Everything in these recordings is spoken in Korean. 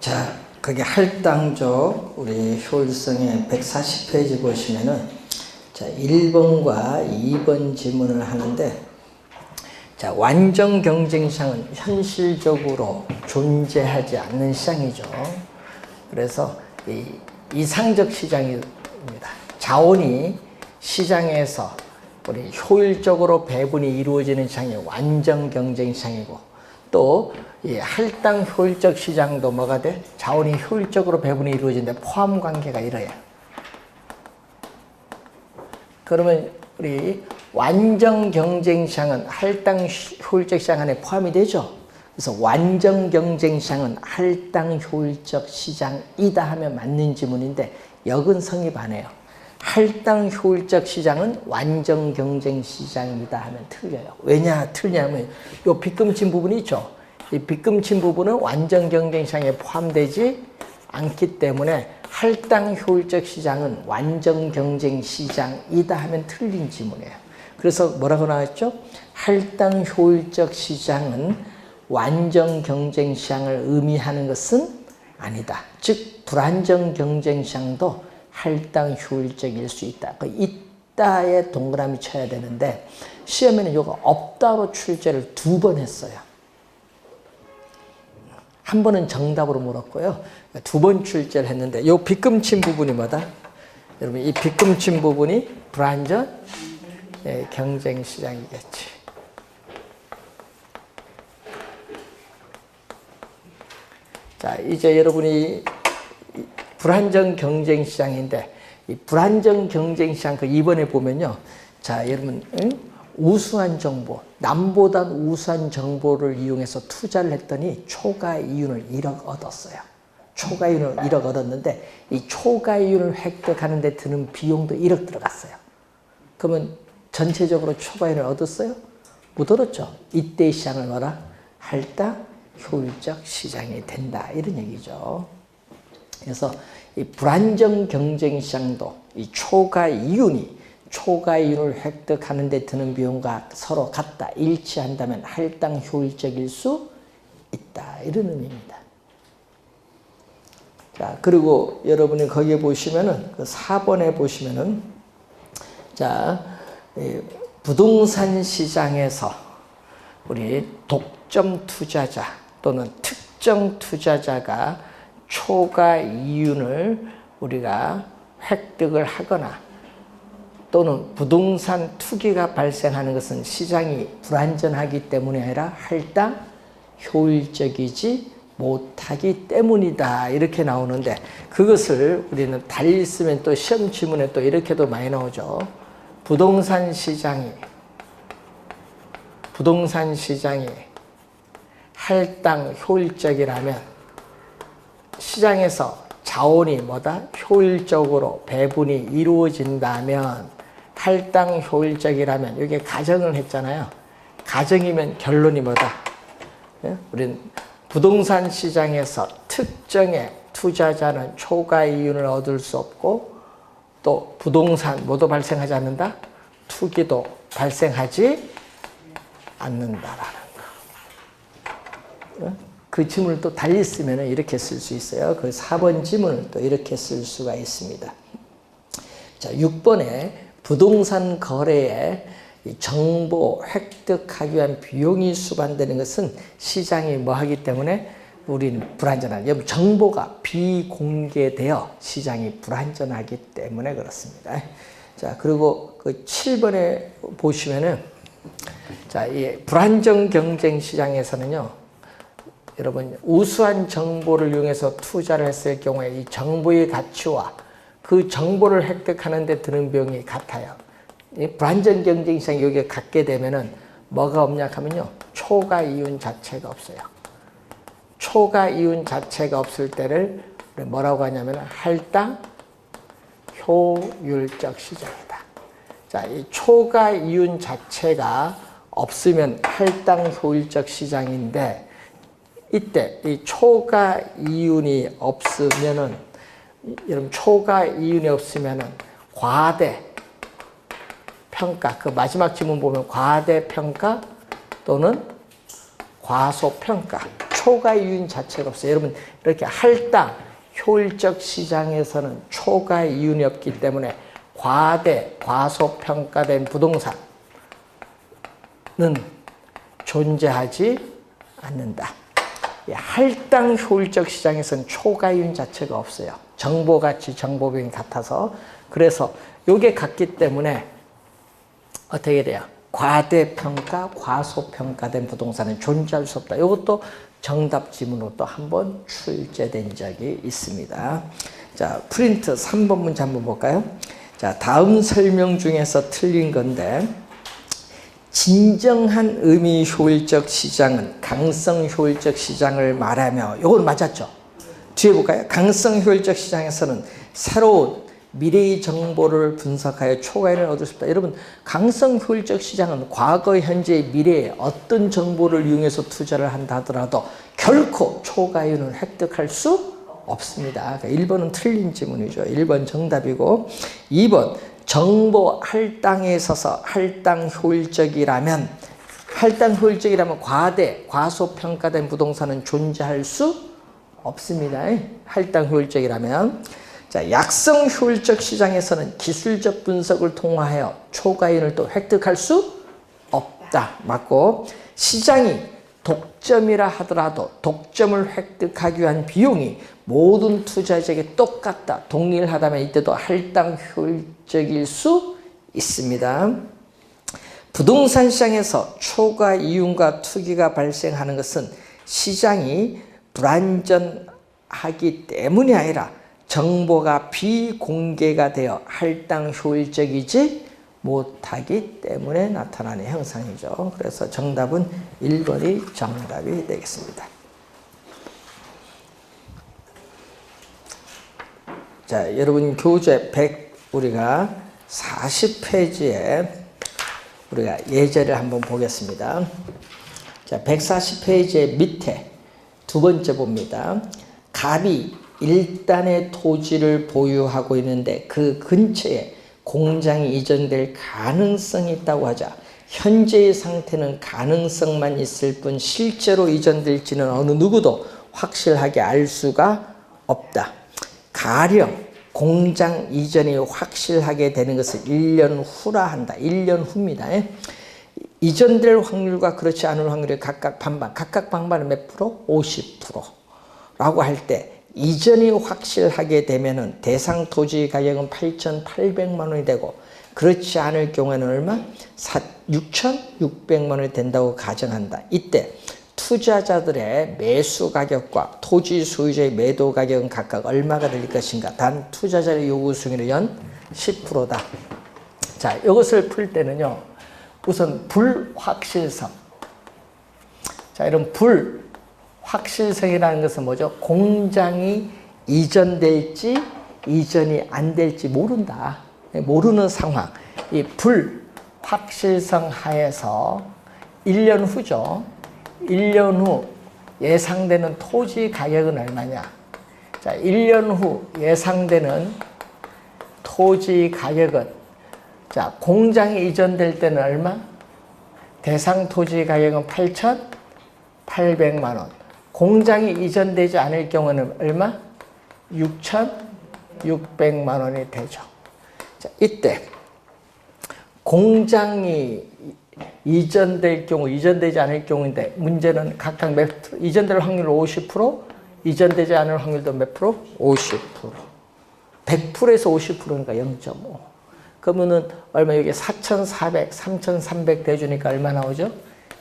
자, 그게 할당적 우리 효율성의 140페이지 보시면은 자, 1번과 2번 지문을 하는데 자, 완전 경쟁시장은 현실적으로 존재하지 않는 시장이죠. 그래서 이 이상적 시장입니다. 자원이 시장에서 우리 효율적으로 배분이 이루어지는 시장이 완전 경쟁 시장이고 또 이 할당 효율적 시장도 뭐가 돼? 자원이 효율적으로 배분이 이루어지는데 포함 관계가 이래요. 그러면 우리 완전 경쟁 시장은 할당 효율적 시장 안에 포함이 되죠. 그래서 완전 경쟁 시장은 할당 효율적 시장이다 하면 맞는 지문인데 역은 성립 안 해요. 할당 효율적 시장은 완전 경쟁 시장이다 하면 틀려요. 왜냐 틀냐면 요 빗금친 부분이 있죠. 이 빗금친 부분은 완전 경쟁 시장에 포함되지 않기 때문에 할당 효율적 시장은 완전 경쟁 시장이다 하면 틀린 지문이에요. 그래서 뭐라고 나왔죠? 할당 효율적 시장은 완전 경쟁 시장을 의미하는 것은 아니다. 즉 불완전 경쟁 시장도 할당 효율적일 수 있다. 그 있다에 동그라미 쳐야 되는데 시험에는 이거 없다로 출제를 2번 했어요. 한 번은 정답으로 물었고요. 2번 출제를 했는데 이 빗금친 부분이 뭐다? 여러분 이 빗금친 부분이 불완전 경쟁 시장이겠지. 자, 이제 여러분이 불완전 경쟁 시장인데 이 불완전 경쟁 시장 그 2번에 보면요. 자, 여러분 우수한 정보, 남보다 우수한 정보를 이용해서 투자를 했더니 초과 이윤을 1억 얻었어요. 초과 이윤을 1억 얻었는데 이 초과 이윤을 획득하는 데 드는 비용도 1억 들어갔어요. 그러면 전체적으로 초과 이윤을 얻었어요? 못 얻었죠. 이때 시장을 뭐라? 할당 효율적 시장이 된다. 이런 얘기죠. 그래서 이 불완전 경쟁 시장도 이 초과 이윤을 획득하는 데 드는 비용과 서로 같다, 일치한다면 할당 효율적일 수 있다. 이런 의미입니다. 자, 그리고 여러분이 거기에 보시면은 그 4번에 보시면은 자, 부동산 시장에서 우리 독점 투자자 또는 특정 투자자가 초과 이윤을 우리가 획득을 하거나 또는 부동산 투기가 발생하는 것은 시장이 불완전하기 때문이 아니라 할당 효율적이지 못하기 때문이다. 이렇게 나오는데 그것을 우리는 달리 쓰면 또 시험 지문에 또 이렇게도 많이 나오죠. 부동산 시장이 할당 효율적이라면 시장에서 자원이 뭐다? 효율적으로 배분이 이루어진다면 할당 효율적이라면 이게 가정을 했잖아요. 가정이면 결론이 뭐다? 예? 우리는 부동산 시장에서 특정의 투자자는 초과 이윤을 얻을 수 없고 또 부동산 뭐도 발생하지 않는다? 투기도 발생하지 않는다라는 거. 그 지문을 또 달리 쓰면 이렇게 쓸 수 있어요. 그 4번 지문을 또 이렇게 쓸 수가 있습니다. 자, 6번에 부동산 거래에 정보 획득하기 위한 비용이 수반되는 것은 시장이 뭐 하기 때문에 우리는 불완전한, 여러분 정보가 비공개되어 시장이 불완전하기 때문에 그렇습니다. 자, 그리고 그 7번에 보시면은 자, 이 불완전 경쟁 시장에서는요. 여러분 우수한 정보를 이용해서 투자를 했을 경우에 이 정보의 가치와 그 정보를 획득하는 데 드는 비용이 같아요. 이 불완전 경쟁 시장이 여기에 갖게 되면은 뭐가 없냐 하면요. 초과 이윤 자체가 없어요. 초과 이윤 자체가 없을 때를 뭐라고 하냐면 할당 효율적 시장이다. 자, 이 초과 이윤 자체가 없으면 할당 효율적 시장인데 이때 이 초과 이윤이 없으면은 여러분 초과 이윤이 없으면은 과대 평가, 그 마지막 지문 보면 과대평가 또는 과소평가, 초과 이윤 자체가 없어요. 여러분 이렇게 할당 효율적 시장에서는 초과 이윤이 없기 때문에 과대 과소평가된 부동산은 존재하지 않는다. 할당 효율적 시장에서는 초과 이윤 자체가 없어요. 정보가치 정보비용이 같아서. 그래서 이게 같기 때문에 어떻게 돼요? 과대평가, 과소평가된 부동산은 존재할 수 없다. 이것도 정답 지문으로 또 한번 출제된 적이 있습니다. 자, 프린트 3번 문제 한번 볼까요? 자, 다음 설명 중에서 틀린 건데, 진정한 의미 효율적 시장은 강성 효율적 시장을 말하며, 이건 맞았죠? 뒤에 볼까요? 강성 효율적 시장에서는 새로운 미래의 정보를 분석하여 초과이익을 얻을 수 있다. 여러분, 강성 효율적 시장은 과거, 현재, 미래에 어떤 정보를 이용해서 투자를 한다 하더라도 결코 초과이익을 획득할 수 없습니다. 그러니까 1번은 틀린 지문이죠. 1번 정답이고, 2번 정보 할당에 있어서 할당 효율적이라면 과대, 과소평가된 부동산은 존재할 수 없습니다. 할당 효율적이라면. 자, 약성 효율적 시장에서는 기술적 분석을 통하여 초과이익을 또 획득할 수 없다. 맞고, 시장이 독점이라 하더라도 독점을 획득하기 위한 비용이 모든 투자자에게 똑같다, 동일하다면 이때도 할당 효율적일 수 있습니다. 부동산 시장에서 초과 이윤과 투기가 발생하는 것은 시장이 불안전하기 때문이 아니라 정보가 비공개가 되어 할당 효율적이지 못하기 때문에 나타나는 현상이죠. 그래서 정답은 1번이 정답이 되겠습니다. 자, 여러분 교재 100 우리가 40페이지에 우리가 예제를 한번 보겠습니다. 자, 140페이지의 밑에 두 번째 봅니다. 갑이 1단의 토지를 보유하고 있는데 그 근처에 공장이 이전될 가능성이 있다고 하자 현재의 상태는 가능성만 있을 뿐 실제로 이전될지는 어느 누구도 확실하게 알 수가 없다. 가령 공장 이전이 확실하게 되는 것을 1년 후라 한다. 1년 후입니다. 이전될 확률과 그렇지 않을 확률이 각각 반반. 각각 반반은 몇 프로? 50%라고 할 때 이전이 확실하게 되면은 대상 토지 가격은 8,800만 원이 되고 그렇지 않을 경우에는 얼마? 6,600만 원이 된다고 가정한다. 이때 투자자들의 매수 가격과 토지 소유자의 매도 가격은 각각 얼마가 될 것인가? 단 투자자의 요구 수익률은 연 10%다. 자, 이것을 풀 때는요. 우선 불확실성. 자, 이런 불확실성이라는 것은 뭐죠? 공장이 이전될지 이전이 안 될지 모른다. 모르는 상황. 이 불확실성 하에서 1년 후죠. 1년 후 예상되는 토지 가격은 얼마냐? 자, 1년 후 예상되는 토지 가격은 자, 공장이 이전될 때는 얼마? 대상 토지 가격은 8,800만 원. 공장이 이전되지 않을 경우는 얼마? 6,600만 원이 되죠. 자, 이때 공장이 이전될 경우, 이전되지 않을 경우인데 문제는 각각 몇 프로? 이전될 확률 50%, 이전되지 않을 확률도 몇 프로? 50%. 100%에서 50%니까 0.5. 그러면은 얼마? 여기 4,400, 3,300 대주니까 얼마 나오죠?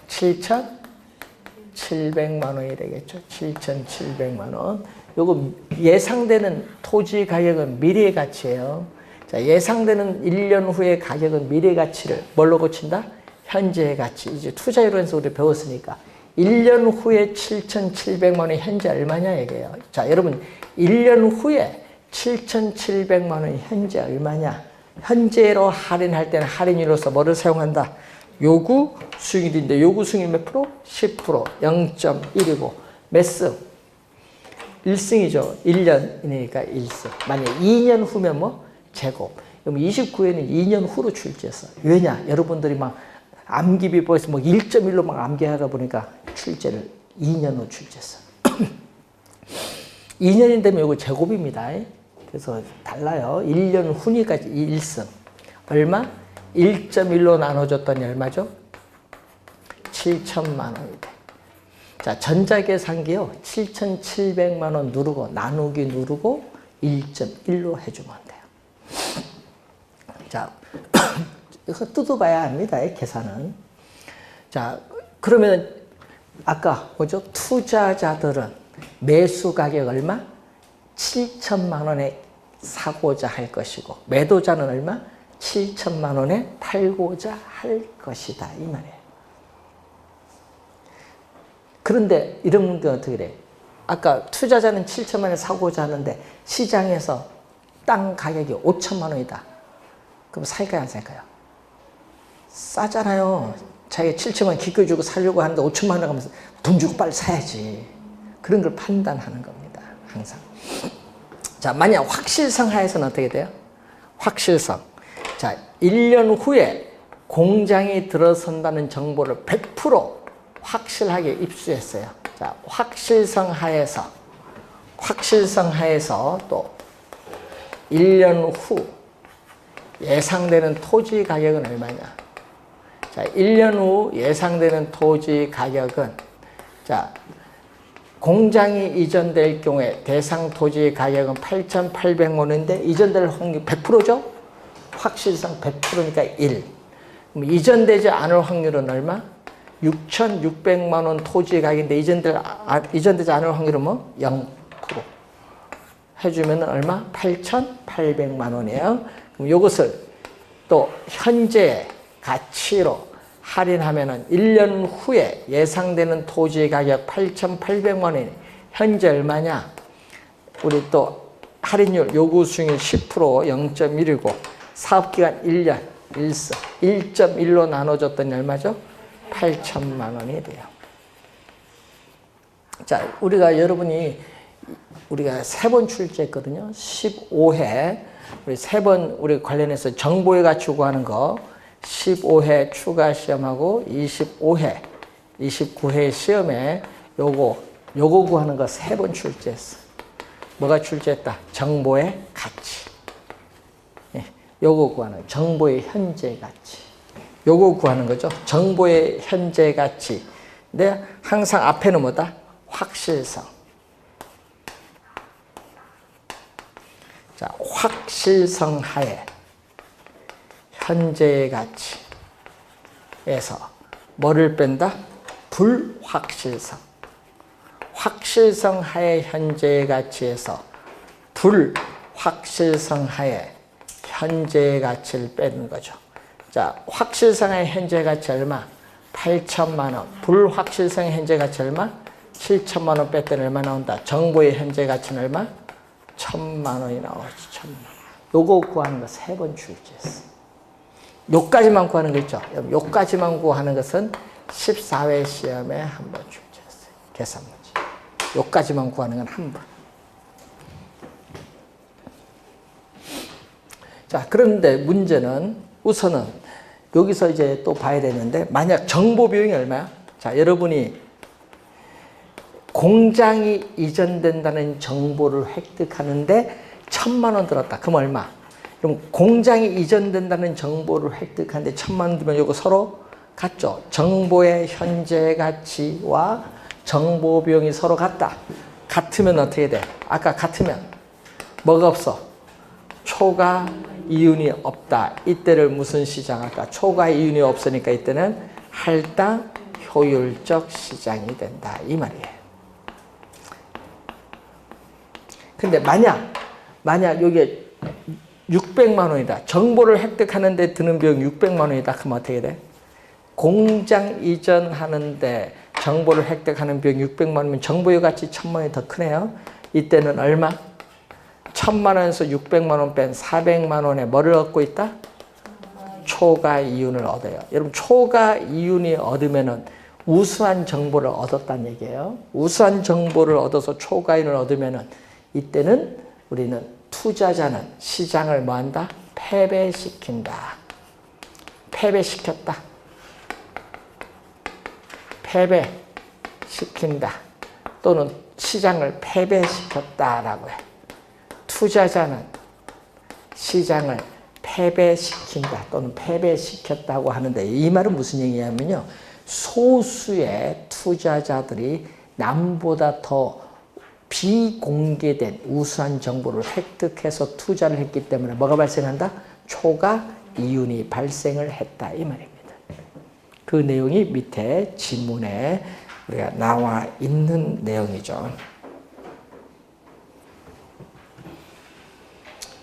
7,700만 원이 되겠죠. 7,700만 원. 요거 예상되는 토지 가격은 미래 가치예요. 자, 예상되는 1년 후의 가격은 미래 가치를 뭘로 고친다? 현재의 가치. 이제 투자 이론에서 우리 배웠으니까 1년 후에 7,700만 원이 현재 얼마냐 얘기해요. 자, 여러분 1년 후에 7,700만 원이 현재 얼마냐? 현재로 할인할 때는 할인율로서 뭐를 사용한다? 요구 수익률인데 요구 수익률 몇 프로? 10%, 0.1이고 몇 승? 1승이죠. 1년이니까 1승. 만약에 2년 후면 뭐? 제곱. 그럼 29회는 2년 후로 출제했어. 왜냐? 여러분들이 막 암기비법에서 뭐 1.1로 막 암기하다 보니까 출제를 2년 후 출제했어. 2년이 되면 이거 제곱입니다. 그래서 달라요. 1년 후니까 1승. 얼마? 1.1로 나눠줬더니 얼마죠? 7천만 원이 돼. 자, 전자계산기요. 7,700만 원 누르고 나누기 누르고 1.1로 해주면 돼요. 자, 이거 뜯어봐야 합니다. 계산은. 자, 그러면 아까 뭐죠? 투자자들은 매수 가격 얼마? 7천만 원에 사고자 할 것이고 매도자는 얼마? 7천만 원에 팔고자 할 것이다. 이 말이에요. 그런데 이런 게 어떻게 돼? 아까 투자자는 7천만 원에 사고자 하는데 시장에서 땅 가격이 5천만 원이다. 그럼 살까요, 안 살까요? 싸잖아요. 자기가 7천만 원 기꺼이 주고 살려고 하는데 5천만 원 가면서 돈 주고 빨리 사야지. 그런 걸 판단하는 겁니다. 항상. 자, 만약 확실성 하에서는 어떻게 돼요? 확실성. 자, 1년 후에 공장이 들어선다는 정보를 100% 확실하게 입수했어요. 자, 확실성 하에서 또 1년 후 예상되는 토지 가격은 얼마냐? 자, 1년 후 예상되는 토지 가격은 자, 공장이 이전될 경우에 대상 토지 가격은 8,800원인데 이전될 확률 100%죠? 확실성 100%니까 1. 그럼 이전되지 않을 확률은 얼마? 6,600만 원 토지 가격인데 이전되지 않을 확률은 뭐? 0%. 해주면 얼마? 8,800만 원이에요. 그럼 이것을 또 현재 가치로 할인하면은 1년 후에 예상되는 토지 가격 8,800만 원이 현재 얼마냐? 우리 또 할인율 요구 수익률 10% 0.1이고 사업기간 1년 1서 1.1로 나눠줬더니 얼마죠? 8천만 원이 돼요. 자, 우리가 3번 출제했거든요. 15회 우리 3번 우리 관련해서 정보의 가치 구하는 거 15회 추가 시험하고 29회 시험에 요거 구하는 거 3번 출제했어. 뭐가 출제했다? 정보의 가치. 예, 요거 구하는 정보의 현재 가치. 요거 구하는 거죠. 정보의 현재 가치. 근데 항상 앞에는 뭐다? 확실성. 자, 확실성 하에 현재의 가치에서 뭐를 뺀다? 불확실성. 확실성 하에 현재의 가치에서 불확실성 하에 현재의 가치를 빼는 거죠. 자, 확실성의 현재 가치 얼마? 8천만 원. 불확실성의 현재 가치 얼마? 7천만 원 뺐더니 얼마 나온다? 정보의 현재 가치는 얼마? 1,000만 원이 나오지. 1,000만 원. 요거 구하는 거 3번 출제했어. 요까지만 구하는 거 있죠. 요까지만 구하는 것은 14회 시험에 한 번 출제했어요. 계산 문제. 요까지만 구하는 건 한 번. 자, 그런데 문제는 우선은 여기서 이제 또 봐야 되는데 만약 정보 비용이 얼마야? 자, 여러분이 공장이 이전된다는 정보를 획득하는데 1,000만 원 들었다. 그럼 얼마? 그럼 공장이 이전된다는 정보를 획득하는데 1,000만 원 들면 이거 서로 같죠? 정보의 현재 가치와 정보 비용이 서로 같다. 같으면 어떻게 돼? 아까 같으면 뭐가 없어? 초과 이윤이 없다. 이때를 무슨 시장 할까? 초과 이윤이 없으니까 이때는 할당 효율적 시장이 된다. 이 말이에요. 근데 만약 여기에 600만 원이다. 정보를 획득하는 데 드는 비용 600만 원이다. 그러면 어떻게 돼? 공장 이전하는데 정보를 획득하는 비용 600만 원이면 정보의 가치 1,000만 원이 더 크네요. 이때는 얼마? 1,000만 원에서 600만 원 뺀 400만 원에 뭐를 얻고 있다? 초과 이윤을 얻어요. 여러분, 초과 이윤이 얻으면은 우수한 정보를 얻었다는 얘기예요. 우수한 정보를 얻어서 초과 이윤을 얻으면은 이때는 우리는 투자자는 시장을 뭐한다? 패배시킨다. 패배시켰다. 패배. 시킨다 또는 시장을 패배시켰다라고 해. 투자자는 시장을 패배시킨다 또는 패배시켰다고 하는데 이 말은 무슨 얘기냐면요. 소수의 투자자들이 남보다 더 비공개된 우수한 정보를 획득해서 투자를 했기 때문에 뭐가 발생한다? 초과 이윤이 발생을 했다 이 말입니다. 그 내용이 밑에 지문에 우리가 나와 있는 내용이죠.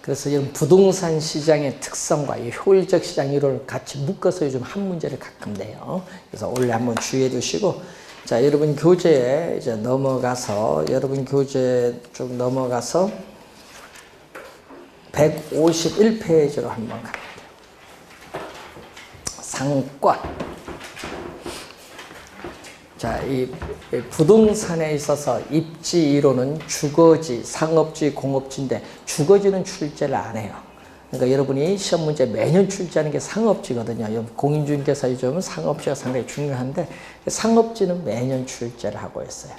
그래서 이런 부동산 시장의 특성과 이 효율적 시장 이론을 같이 묶어서 요즘 한 문제를 가끔 내요. 그래서 원래 한번 주의해 두시고, 자, 여러분 교재에 이제 넘어가서, 151페이지로 한번 갑니다. 상권. 자, 이 부동산에 있어서 입지 이론은 주거지, 상업지, 공업지인데 주거지는 출제를 안 해요. 그러니까 여러분이 시험 문제 매년 출제하는 게 상업지거든요. 공인중개사 요즘은 상업지가 상당히 중요한데 상업지는 매년 출제를 하고 있어요.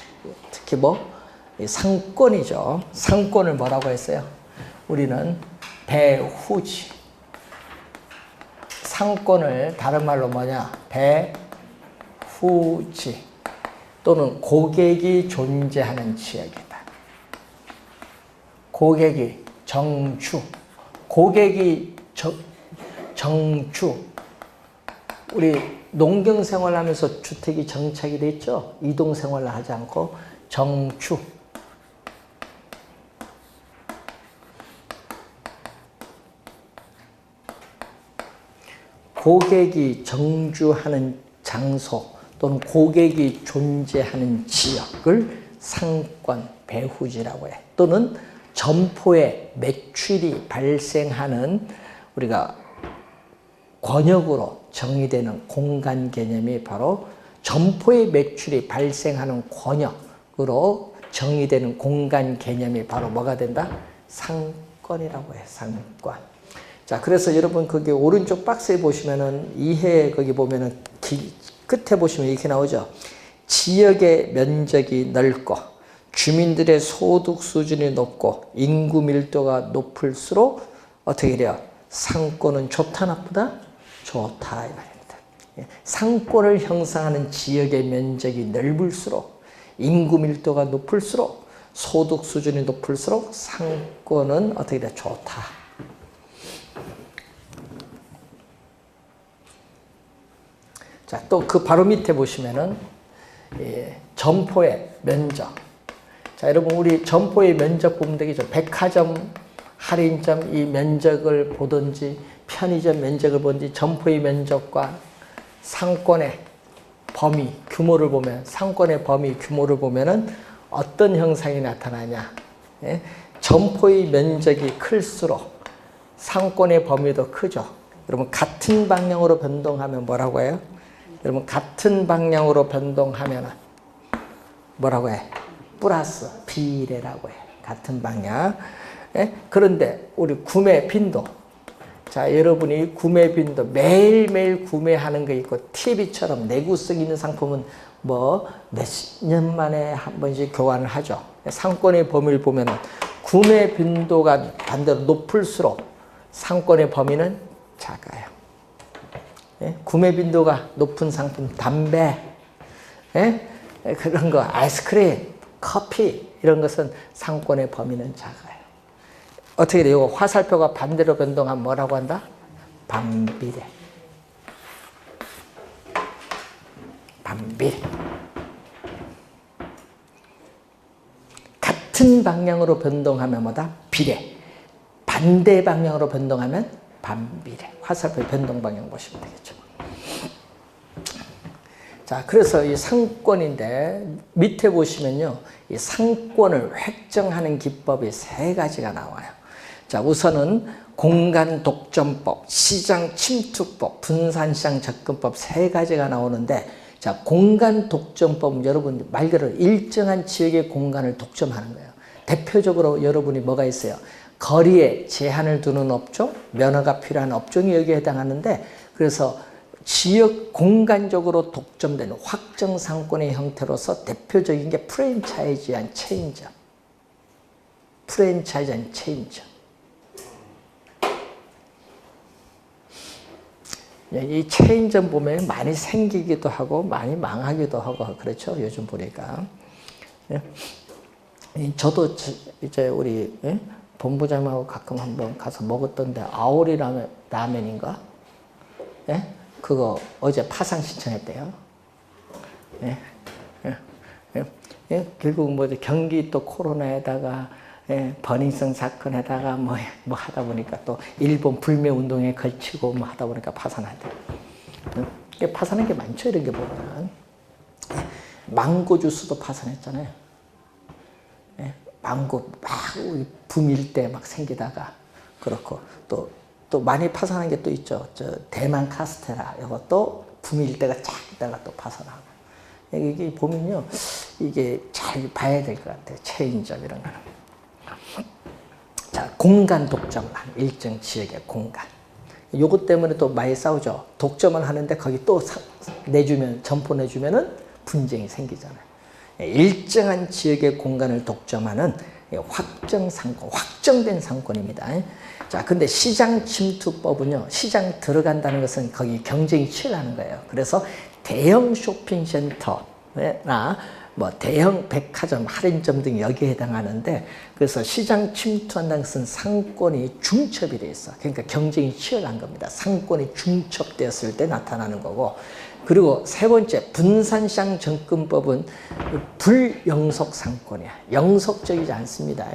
특히 상권이죠. 상권을 뭐라고 했어요? 우리는 배후지. 상권을 다른 말로 뭐냐? 배후지. 또는 고객이 존재하는 지역이다. 고객이 정주. 고객이 정주. 우리 농경 생활하면서 주택이 정착이 됐죠? 이동 생활을 하지 않고 정주. 고객이 정주하는 장소 또는 고객이 존재하는 지역을 상권 배후지라고 해. 또는 점포에 매출이 발생하는 우리가 권역으로 정의되는 공간 개념이 바로 점포에 매출이 발생하는 권역으로 정의되는 공간 개념이 바로 뭐가 된다? 상권이라고 해. 상권. 자, 그래서 여러분 거기 오른쪽 박스에 보시면은 이해 거기 보면은 끝에 보시면 이렇게 나오죠. 지역의 면적이 넓고 주민들의 소득 수준이 높고 인구 밀도가 높을수록 어떻게 돼요? 상권은 좋다 나쁘다? 좋다 이 말입니다. 상권을 형성하는 지역의 면적이 넓을수록 인구 밀도가 높을수록 소득 수준이 높을수록 상권은 어떻게 돼? 좋다. 자, 또 그 바로 밑에 보시면은 점포의 면적. 자, 여러분 우리 점포의 면적 보면 되겠죠. 백화점, 할인점 이 면적을 보든지 편의점 면적을 보든지 점포의 면적과 상권의 범위, 규모를 보면 상권의 범위, 규모를 보면은 어떤 형상이 나타나냐. 예? 점포의 면적이 클수록 상권의 범위도 크죠. 여러분 같은 방향으로 변동하면 뭐라고 해요? 여러분 같은 방향으로 변동하면 뭐라고 해? 플러스 비례라고 해. 같은 방향. 예? 그런데 우리 구매 빈도. 자, 여러분이 구매 빈도 매일매일 구매하는 거 있고 TV처럼 내구성 있는 상품은 몇 년 만에 한 번씩 교환을 하죠. 상권의 범위를 보면 구매 빈도가 반대로 높을수록 상권의 범위는 작아요. 예? 구매 빈도가 높은 상품, 담배, 예? 그런 거, 아이스크림, 커피 이런 것은 상권의 범위는 작아요. 어떻게 돼요? 화살표가 반대로 변동하면 뭐라고 한다? 반비례. 반비례. 같은 방향으로 변동하면 뭐다? 비례. 반대 방향으로 변동하면 반비례. 화살표 변동 방향 보시면 되겠죠. 자, 그래서 이 상권인데 밑에 보시면요. 이 상권을 획정하는 기법이 3가지가 나와요. 자, 우선은 공간 독점법, 시장 침투법, 분산시장 접근법 3가지가 나오는데 자, 공간 독점법은 여러분 말 그대로 일정한 지역의 공간을 독점하는 거예요. 대표적으로 여러분이 뭐가 있어요? 거리에 제한을 두는 업종, 면허가 필요한 업종이 여기에 해당하는데 그래서 지역 공간적으로 독점된 확정 상권의 형태로서 대표적인 게 프랜차이즈한 체인점. 프랜차이즈한 체인점. 이 체인점 보면 많이 생기기도 하고 많이 망하기도 하고 그렇죠. 요즘 보니까. 저도 이제 우리 본부장님하고 가끔 한번 가서 먹었던데 아오리 라면인가? 그거 어제 파상 신청했대요. 결국 뭐 경기 또 코로나에다가 버닝썬 사건에다가 뭐 하다 보니까 또 일본 불매 운동에 걸치고 뭐 하다 보니까 파산하대. 파산한 게 많죠. 이런 게 보면 망고 주스도 파산했잖아요. 망고 막 붐일 때 막 생기다가 그렇고 또 많이 파산한 게 또 있죠. 저 대만 카스테라 이것도 붐일 때가 쫙 있다가 또 파산하고. 이게 보면요, 이게 잘 봐야 될 것 같아요. 체인점 이런 거는. 자, 공간 독점한 일정 지역의 공간. 요것 때문에 또 많이 싸우죠. 독점을 하는데 거기 또 내주면 점포 내주면은 분쟁이 생기잖아요. 일정한 지역의 공간을 독점하는 확정 상권, 확정된 상권입니다. 자, 근데 시장 침투법은요, 시장 들어간다는 것은 거기 경쟁이 치열하는 거예요. 그래서 대형 쇼핑센터나 뭐 대형 백화점, 할인점 등 여기에 해당하는데, 그래서 시장 침투한다는 것은 상권이 중첩이 돼 있어. 그러니까 경쟁이 치열한 겁니다. 상권이 중첩되었을 때 나타나는 거고, 그리고 세 번째 분산시장 접근법은 불영속 상권이야. 영속적이지 않습니다.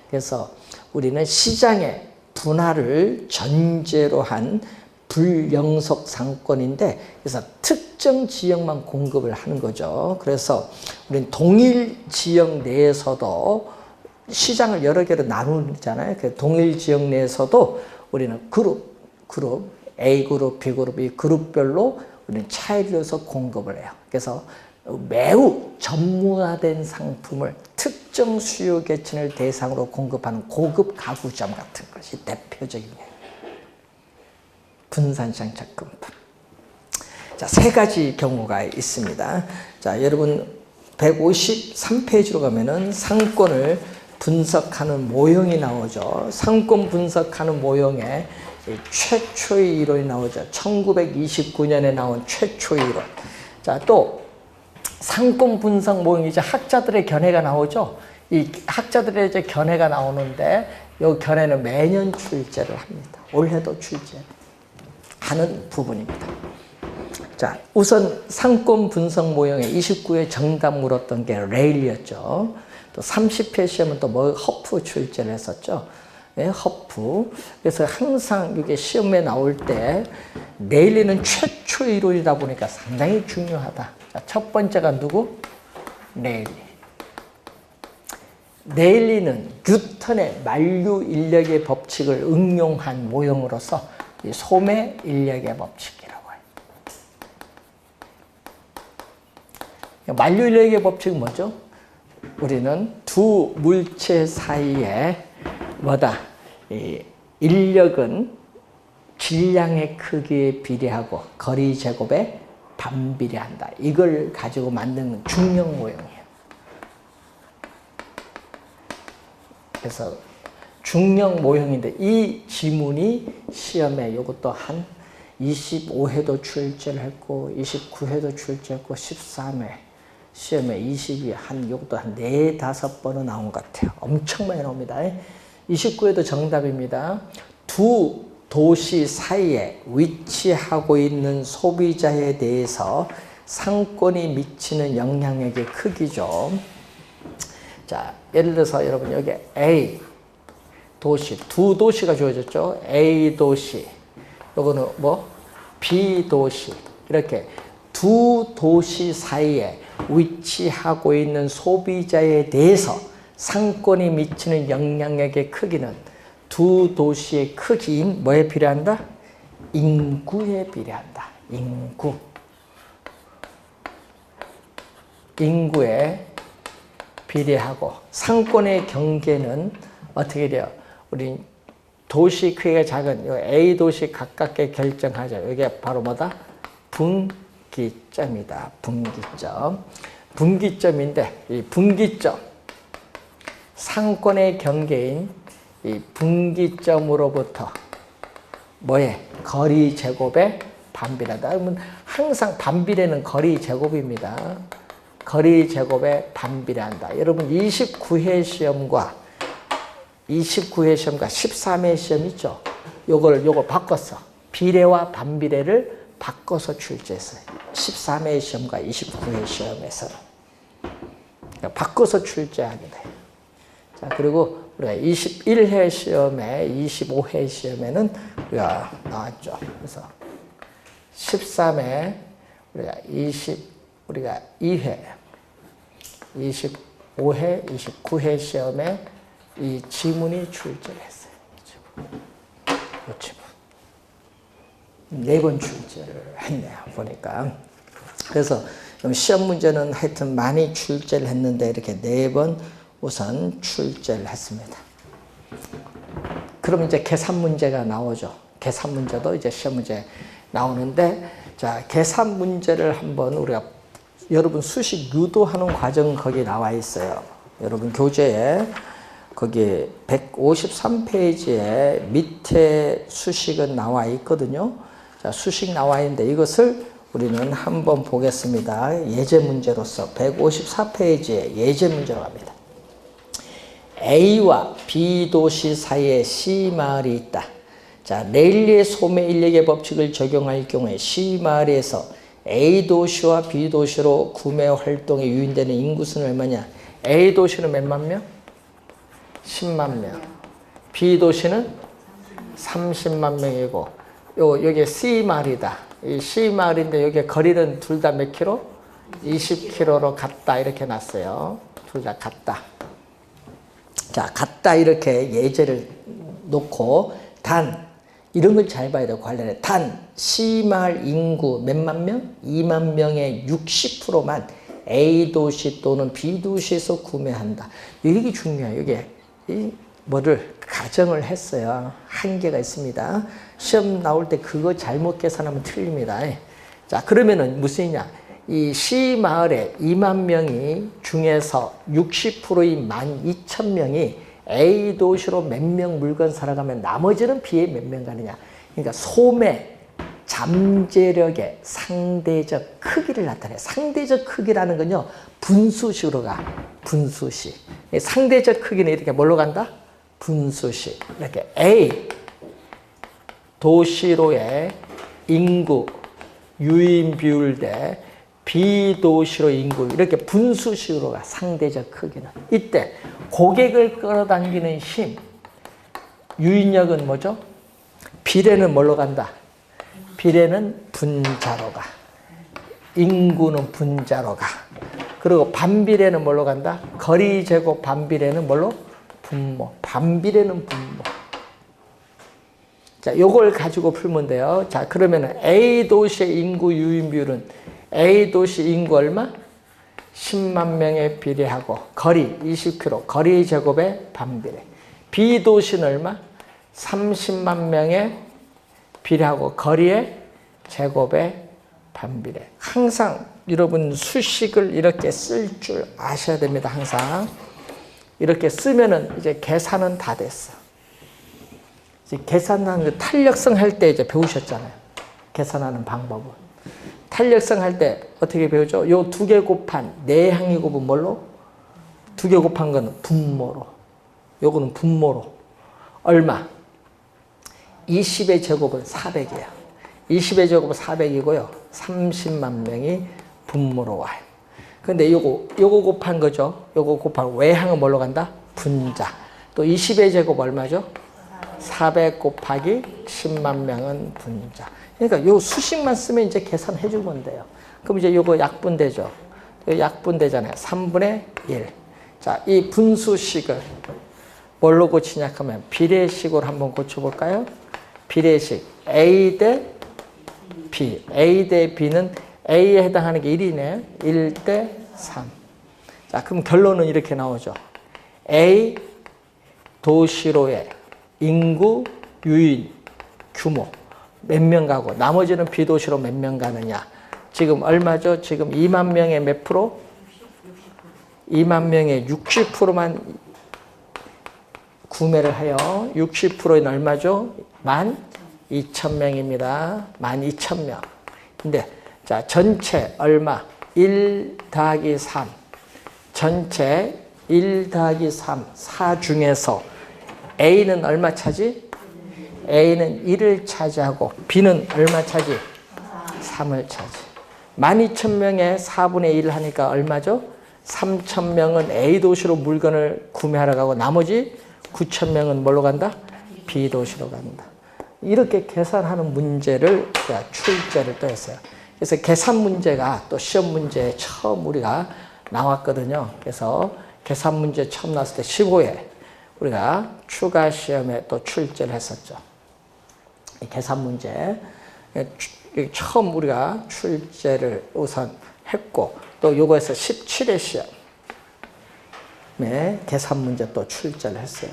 그래서 우리는 시장의 분할을 전제로 한 불영속 상권인데, 그래서 특정 지역만 공급을 하는 거죠. 그래서 우리는 동일 지역 내에서도 시장을 여러 개로 나누잖아요. 그 동일 지역 내에서도 우리는 그룹 A그룹, B그룹, 이 그룹별로 우리는 차이를 서 공급을 해요. 그래서 매우 전문화된 상품을 특정 수요 계층을 대상으로 공급하는 고급 가구점 같은 것이 대표적인 거예요. 분산시장 접근법. 자, 세 가지 경우가 있습니다. 자, 여러분 153페이지로 가면은 상권을 분석하는 모형이 나오죠. 상권 분석하는 모형에 최초의 이론이 나오죠. 1929년에 나온 최초의 이론. 자, 또 상권 분석 모형이 이제 학자들의 견해가 나오죠. 이 학자들의 이제 견해가 나오는데, 이 견해는 매년 출제를 합니다. 올해도 출제하는 부분입니다. 자, 우선 상권 분석 모형에 29회 정답 물었던 게 레일이었죠. 또 30회 시험은 또 뭐 허프 출제를 했었죠. 허프. 그래서 항상 이게 시험에 나올 때 레일리는 최초 이론이다 보니까 상당히 중요하다. 자, 첫 번째가 누구? 레일리. 레일리는 뉴턴의 만류 인력의 법칙을 응용한 모형으로서 소매 인력의 법칙이라고 해요. 만류 인력의 법칙은 뭐죠? 우리는 두 물체 사이에 이 인력은 질량의 크기에 비례하고 거리 제곱에 반비례한다. 이걸 가지고 만든 중력 모형이에요. 그래서 중력 모형인데, 이 지문이 시험에 이것도 한 25회도 출제를 했고 29회도 출제했고 13회 시험에 22회 이것도 한 4, 5번은 나온 것 같아요. 엄청 많이 나옵니다. 29회도 정답입니다. 두 도시 사이에 위치하고 있는 소비자에 대해서 상권이 미치는 영향력의 크기죠. 자, 예를 들어서 여러분 여기 A 도시, 두 도시가 주어졌죠. A 도시, 요거는 뭐 B 도시, 이렇게 두 도시 사이에 위치하고 있는 소비자에 대해서 상권이 미치는 영향력의 크기는 두 도시의 크기인 뭐에 비례한다? 인구에 비례한다. 인구에 비례하고, 상권의 경계는 어떻게 돼요? 우리 도시 크기가 작은 A 도시 가깝게 결정하죠. 이게 바로 뭐다? 분기점이다. 분기점. 분기점인데 이 분기점 상권의 경계인 이 분기점으로부터 뭐에? 거리 제곱에 반비례다. 그러면 항상 반비례는 거리 제곱입니다. 거리 제곱에 반비례한다. 여러분 29회 시험과 13회 시험 있죠? 요걸 바꿨어. 비례와 반비례를 바꿔서 출제했어요. 13회 시험과 29회 시험에서는. 그러니까 바꿔서 출제하게 돼요. 자, 그리고 우리가 21회 시험에, 25회 시험에는 우리가 나왔죠. 그래서 13회, 우리가 2회, 25회, 29회 시험에 이 지문이 출제를 했어요. 이 지문. 4번 출제를 했네요. 보니까. 그래서 시험 문제는 하여튼 많이 출제를 했는데 이렇게 4번 우선 출제를 했습니다. 그럼 이제 계산 문제가 나오죠. 계산 문제도 이제 시험 문제 나오는데, 자, 계산 문제를 한번 우리가 여러분 수식 유도하는 과정 거기 나와 있어요. 여러분 교재에 거기 153페이지에 밑에 수식은 나와 있거든요. 자, 수식 나와 있는데 이것을 우리는 한번 보겠습니다. 예제 문제로서 154페이지에 예제 문제로 갑니다. A와 B 도시 사이에 C 마을이 있다. 자, 레일리의 소매 인력의 법칙을 적용할 경우에 C 마을에서 A 도시와 B 도시로 구매 활동에 유인되는 인구수는 얼마냐? A 도시는 몇만 명? 10만 명. B 도시는 30만 명이고, 여기 C 마을이다. 이 C 마을인데 여기 거리는 둘 다 몇 킬로? 20km로 같다. 이렇게 놨어요. 둘 다 같다. 자, 같다 이렇게 예제를 놓고 이런 걸 잘 봐야 돼요. 관련해. C마을 인구 몇만 명? 2만 명의 60%만 A 도시 또는 B 도시에서 구매한다. 이게 중요해요. 이게 뭐를 가정을 했어요. 한계가 있습니다. 시험 나올 때 그거 잘못 계산하면 틀립니다. 자, 그러면은 무슨이냐? 이 C마을에 2만 명이 중에서 60%인 12,000명이 A 도시로 몇 명 물건 사러 가면 나머지는 B에 몇 명 가느냐. 그러니까 소매, 잠재력의 상대적 크기를 나타내요. 상대적 크기라는 건요, 분수식으로 가. 분수식. 상대적 크기는 이렇게 뭘로 간다? 분수식. 이렇게 A 도시로의 인구, 유인 비율 대 B 도시로 인구, 이렇게 분수식으로 가. 상대적 크기는. 이때 고객을 끌어당기는 힘, 유인력은 뭐죠? 비례는 뭘로 간다? 비례는 분자로 가. 인구는 분자로 가. 그리고 반비례는 뭘로 간다? 거리 제곱 반비례는 뭘로? 분모. 반비례는 분모. 자, 요걸 가지고 풀면 돼요. 자, 그러면은 A 도시의 인구 유인 비율은 A 도시 인구 얼마? 10만 명에 비례하고 거리 20km, 거리 제곱에 반비례. B 도시는 얼마? 30만 명에 비례하고 거리의 제곱에 반비례. 항상 여러분 수식을 이렇게 쓸 줄 아셔야 됩니다. 항상 이렇게 쓰면은 이제 계산은 다 됐어. 이제 계산하는 그 탄력성 할 때 이제 배우셨잖아요. 계산하는 방법은. 탄력성 할 때 어떻게 배우죠? 요 2개 곱한 내항의 곱은 뭘로? 2개 곱한 거는 분모로. 요거는 분모로. 얼마? 20의 제곱은 400이에요. 20의 제곱은 400이고요. 30만 명이 분모로 와요. 근데 요거 곱한 거죠. 요거 곱한 외항은 뭘로 간다? 분자. 또 20의 제곱 얼마죠? 400 곱하기 10만 명은 분자. 그러니까 요 수식만 쓰면 이제 계산해 주면 돼요. 그럼 이제 요거 약분되죠. 약분되잖아요. 3분의 1. 자, 이 분수식을 뭘로 고치냐 하면 비례식으로 한번 고쳐볼까요? 비례식 A 대 B. A 대 B는 A에 해당하는 게 1이네. 1 대 3. 자, 그럼 결론은 이렇게 나오죠. A 도시로의 인구, 유인, 규모 몇 명 가고 나머지는 B도시로 몇 명 가느냐. 지금 얼마죠? 지금 2만 명의 몇 프로? 2만 명의 60%만 구매를 해요. 60%는 얼마죠? 12,000명입니다. 12,000명. 근데 자, 전체 얼마? 1 더하기 3. 전체 1 더하기 3. 4 중에서 A는 얼마 차지? A는 1을 차지하고 B는 얼마 차지? 3을 차지. 12,000명에 4분의 1 하니까 얼마죠? 3,000명은 A 도시로 물건을 구매하러 가고 나머지 9,000명은 뭘로 간다? B 도시로 간다. 이렇게 계산하는 문제를 출제를 또 했어요. 그래서 계산 문제가 또 시험 문제에 처음 우리가 나왔거든요. 그래서 계산 문제 처음 나왔을 때 15회 우리가 추가 시험에 또 출제를 했었죠. 계산 문제 처음 우리가 출제를 우선 했고 또 요거에서 17회 시험에 계산 문제 또 출제를 했어요.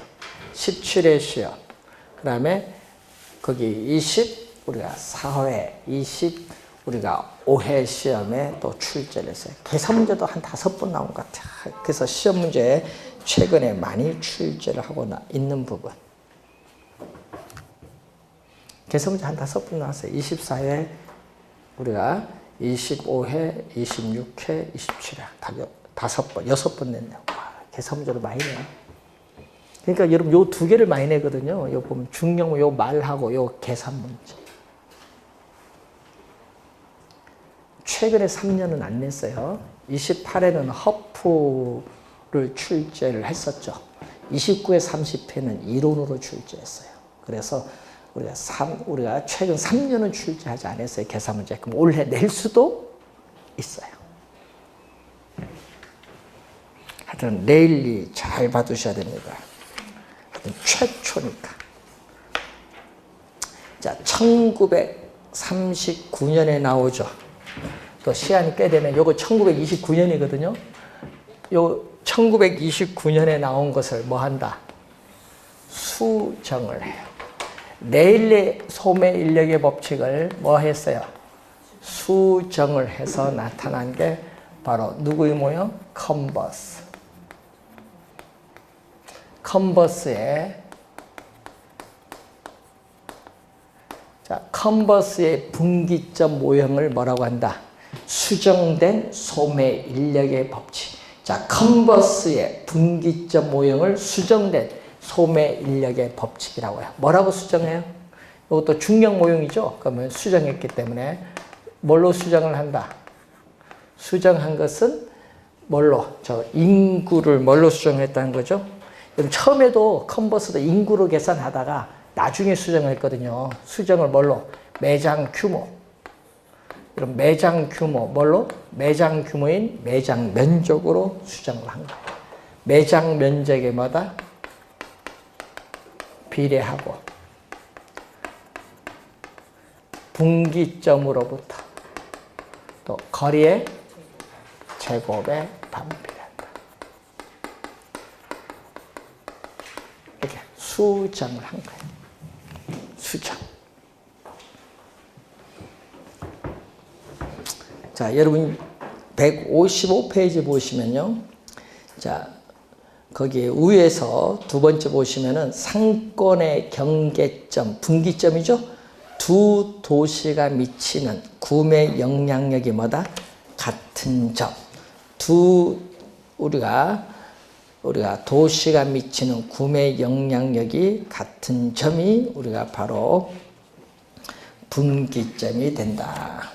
17회 시험. 그 다음에 거기 우리가 4회, 우리가 5회 시험에 또 출제를 했어요. 계산 문제도 한 5번 나온 것 같아요. 그래서 시험 문제에 최근에 많이 출제를 하고 있는 부분. 계산 문제 한 5번 나왔어요. 24회, 우리가 25회, 26회, 27회. 다 5번, 6번 냈네요. 와, 계산 문제도 많이 내요. 그러니까 여러분 요 두 개를 많이 내거든요. 요 보면 중형 요 말하고 요 계산 문제. 최근에 3년은 안 냈어요. 28회는 허프를 출제를 했었죠. 29회, 30회는 이론으로 출제했어요. 그래서 우리가 최근 3년은 출제하지 않았어요. 계산 문제. 그럼 올해 낼 수도 있어요. 하여튼 레일리 잘 봐두셔야 됩니다. 최초니까. 자, 1939년에 나오죠. 또 시간이 꽤 되면 요거 1929년이거든요. 요 1929년에 나온 것을 뭐 한다? 수정을 해요. 레일리 소매 인력의 법칙을 뭐 했어요? 수정을 해서 나타난 게 바로 누구의 모형? 컨버스. 컨버스의 분기점 모형을 뭐라고 한다? 수정된 소매 인력의 법칙. 자, 컨버스의 분기점 모형을 수정된 소매 인력의 법칙이라고 해요. 뭐라고 수정해요? 이것도 중력 모형이죠. 그러면 수정했기 때문에 뭘로 수정을 한다? 수정한 것은 뭘로? 인구를 뭘로 수정했다는 거죠? 처음에도 컨버스도 인구로 계산하다가 나중에 수정했거든요. 수정을 뭘로? 매장 규모. 그럼 매장 규모 뭘로? 매장 규모인 매장 면적으로 수정을 한 거예요. 매장 면적에 뭐다? 비례하고 분기점으로부터 또 거리의 제곱에 반비례한다. 이렇게 수정을 한 거예요. 수정. 자, 여러분 155페이지 보시면요. 자, 거기 위에서 두 번째 보시면은 상권의 경계점, 분기점이죠. 두 도시가 미치는 구매 영향력이 뭐다? 같은 점. 우리가 도시가 미치는 구매 영향력이 같은 점이 우리가 바로 분기점이 된다.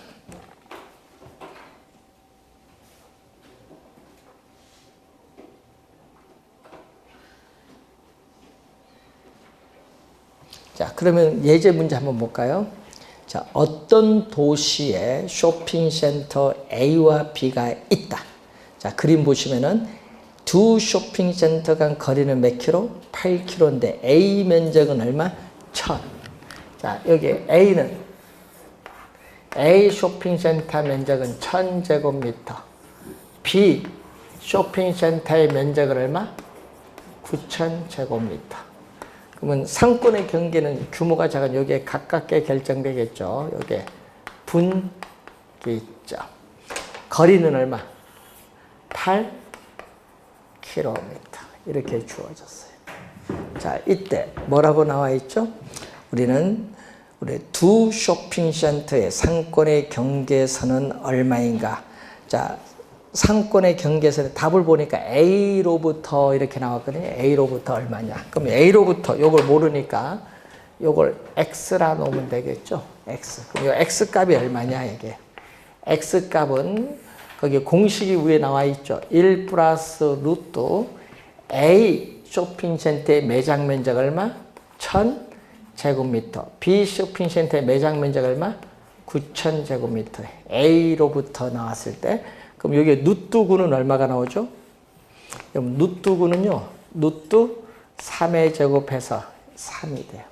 자, 그러면 예제 문제 한번 볼까요? 자, 어떤 도시에 쇼핑센터 A와 B가 있다. 자, 그림 보시면은 두 쇼핑센터 간 거리는 몇 킬로? 8킬로인데 A 면적은 얼마? 1000. 자, 여기 A 쇼핑센터 면적은 1000제곱미터. B 쇼핑센터의 면적은 얼마? 9000제곱미터. 그러면 상권의 경계는 규모가 작은 여기에 가깝게 결정되겠죠. 여기에 분기 있죠. 거리는 얼마? 8km. 이렇게 주어졌어요. 자, 이때 뭐라고 나와 있죠? 우리 두 쇼핑센터의 상권의 경계선은 얼마인가? 자, 상권의 경계선의 답을 보니까 A로부터 이렇게 나왔거든요. A로부터 얼마냐? 그럼 A로부터 요걸 모르니까 요걸 X라 놓으면 되겠죠? X. 그럼 요 X 값이 얼마냐, 이게? X 값은 거기 공식이 위에 나와 있죠. 1 플러스 루트 A 쇼핑센터의 매장 면적 얼마? 1000제곱미터. B 쇼핑센터의 매장 면적 얼마? 9000제곱미터. A로부터 나왔을 때 그럼 여기 누뚜구는 얼마가 나오죠? 그럼 누뚜구는요. 누뚜 3의 제곱해서 3이 돼요.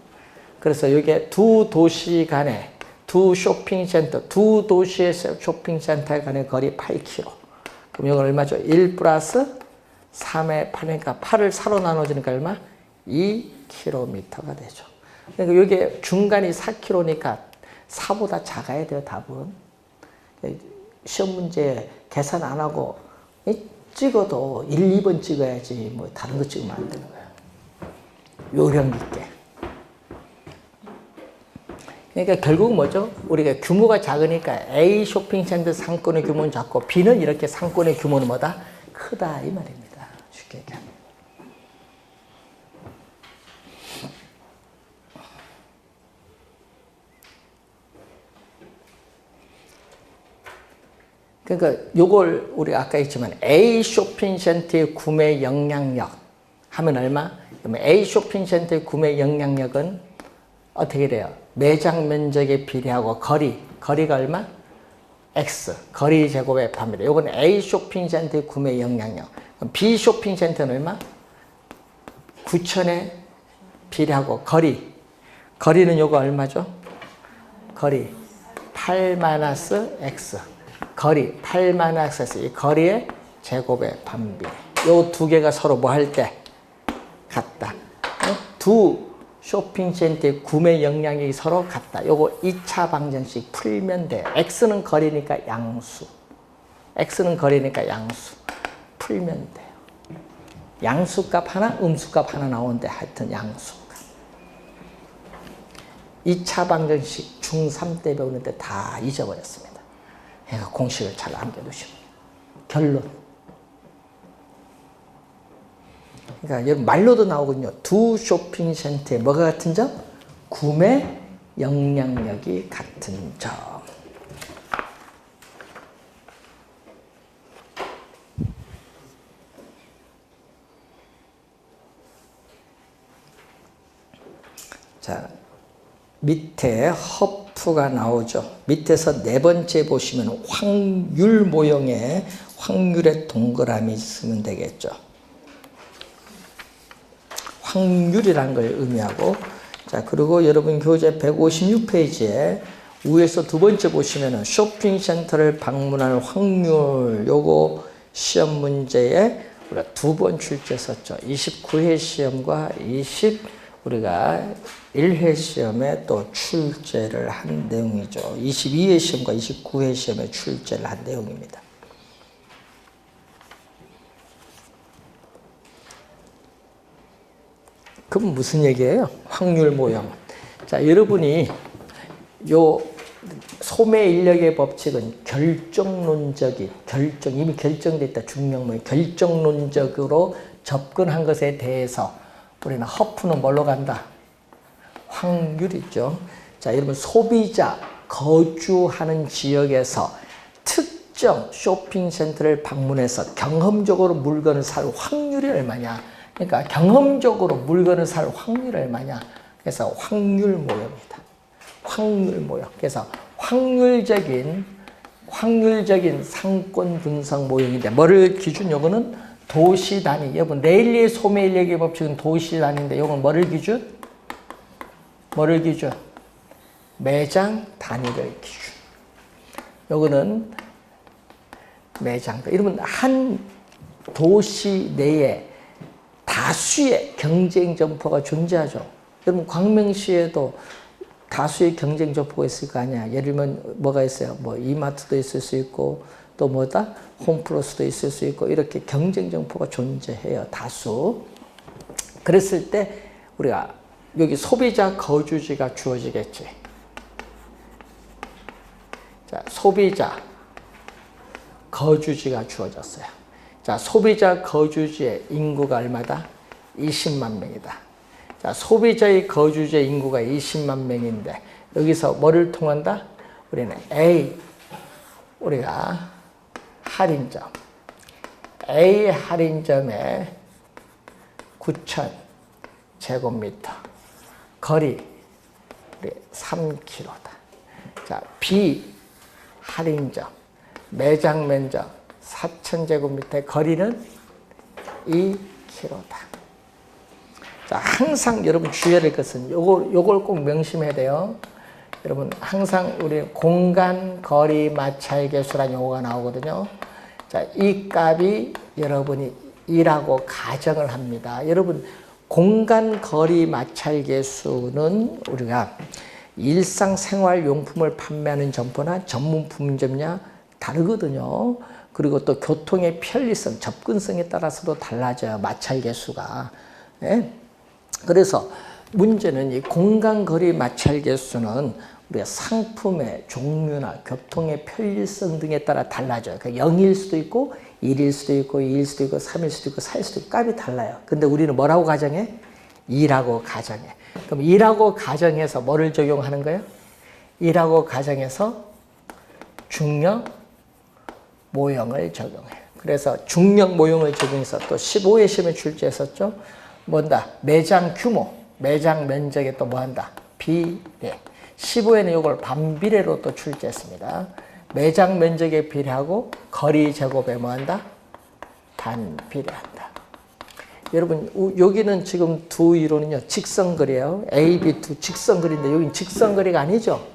그래서 여기에 두 도시 간의 두 쇼핑센터, 두 도시의 쇼핑센터 간의 거리 8km. 그럼 이건 얼마죠? 1 플러스 3의 8이니까 8을 4로 나눠주니까 얼마? 2km가 되죠. 그러니까 여기에 중간이 4km니까 4보다 작아야 돼요, 답은. 시험 문제 계산 안 하고 찍어도 1, 2번 찍어야지 뭐 다른 거 찍으면 안 되는 거예요. 요령 있게. 그러니까 결국 뭐죠? 우리가 규모가 작으니까 A 쇼핑센터 상권의 규모는 작고 B는 이렇게 상권의 규모는 뭐다? 크다 이 말입니다. 쉽게 얘기하면. 그러니까 요걸 우리 아까 했지만 A 쇼핑센터의 구매 영향력 하면 얼마? 그러면 A 쇼핑센터의 구매 영향력은 어떻게 돼요? 매장 면적에 비례하고 거리가 얼마? X, 거리 제곱에 합니다. 요건 A 쇼핑센터의 구매 영향력. 그럼 B 쇼핑센터는 얼마? 9000에 비례하고 거리는 요거 얼마죠? 거리 8-X. 거리 8-X, 이 거리의 제곱의 반비. 요 두 개가 서로 뭐 할 때 같다. 두 쇼핑센터의 구매 영향력이 서로 같다. 요거 2차 방정식 풀면 돼요. X는 거리니까 양수. 풀면 돼요. 양수값 하나, 음수값 하나 나오는데 하여튼 양수값. 2차 방정식 중3 때 배우는데 다 잊어버렸습니다. 그러니까 공식을 잘 남겨두시면 결론. 그러니까 여러분 말로도 나오거든요. 두 쇼핑센터에 뭐가 같은 점? 구매 영향력이 같은 점. 자, 밑에 허프가 나오죠. 밑에서 네 번째 보시면 확률 모형에 확률의 동그라미 있으면 되겠죠. 확률이란 걸 의미하고, 자, 그리고 여러분 교재 156페이지에 위에서 두 번째 보시면은 쇼핑센터를 방문할 확률, 요거 시험 문제에 우리가 두 번 출제했었죠. 29회 시험과 우리가 1회 시험에 또 출제를 한 내용이죠. 22회 시험과 29회 시험에 출제를 한 내용입니다. 그럼 무슨 얘기예요? 확률 모형. 자, 여러분이 요 소매 인력의 법칙은 이미 결정됐다. 중력모형. 결정론적으로 접근한 것에 대해서 우리는 허프는 뭘로 간다? 확률이죠. 자, 여러분 소비자 거주하는 지역에서 특정 쇼핑센터를 방문해서 경험적으로 물건을 살 확률이 얼마냐? 그러니까 경험적으로 물건을 살 확률이 얼마냐? 그래서 확률 모형입니다. 확률 모형. 그래서 확률적인 상권 분석 모형인데 뭐를 기준? 요거는 도시 단위. 여러분 레일리의 소매 인력의 법칙은 도시 단위인데 요건 뭐를 기준? 매장 단위를 기준. 요거는 매장. 여러분 한 도시 내에 다수의 경쟁 점포가 존재하죠. 여러분 광명시에도 다수의 경쟁 점포가 있을 거 아니야. 예를 들면 뭐가 있어요? 뭐 이마트도 있을 수 있고 또 뭐다? 홈플러스도 있을 수 있고 이렇게 경쟁 점포가 존재해요. 다수. 그랬을 때 우리가 여기 소비자 거주지가 주어지겠지. 자, 소비자 거주지가 주어졌어요. 자, 소비자 거주지의 인구가 얼마다? 20만 명이다. 자, 소비자의 거주지의 인구가 20만 명인데 여기서 뭐를 통한다? 우리는 A, 우리가 할인점, A 할인점에 9,000 제곱미터, 거리 3km다. 자, B 할인점, 매장 면적 4,000제곱미터의 거리는 2km다. 자, 항상 여러분 주의해야 될 것은 요걸 꼭 명심해야 돼요. 여러분 항상 우리 공간 거리 마찰 계수라는 용어가 나오거든요. 자, 이 값이 여러분이 2라고 가정을 합니다. 여러분 공간 거리 마찰 계수는 우리가 일상생활용품을 판매하는 점포나 전문품점이냐 다르거든요. 그리고 또 교통의 편리성, 접근성에 따라서도 달라져요. 마찰 계수가. 네? 그래서 문제는 이 공간거리 마찰 계수는 우리가 상품의 종류나 교통의 편리성 등에 따라 달라져요. 그러니까 0일 수도 있고 1일 수도 있고 2일 수도 있고 3일 수도 있고 4일 수도 있고 값이 달라요. 근데 우리는 뭐라고 가정해? 2라고 가정해. 그럼 2라고 가정해서 뭐를 적용하는 거예요? 2라고 가정해서 중력 모형을 적용해요. 그래서 중력 모형을 적용해서 또 15회 시험에 출제했었죠. 뭔다? 매장 규모, 매장 면적에 또 뭐한다? 비례. 15회는 이걸 반비례로 또 출제했습니다. 매장 면적에 비례하고 거리 제곱에 뭐한다? 반비례한다. 여러분 여기는 지금 두 이론은요 직선거리예요. A, B 두 직선거리인데 여기는 직선거리가 아니죠.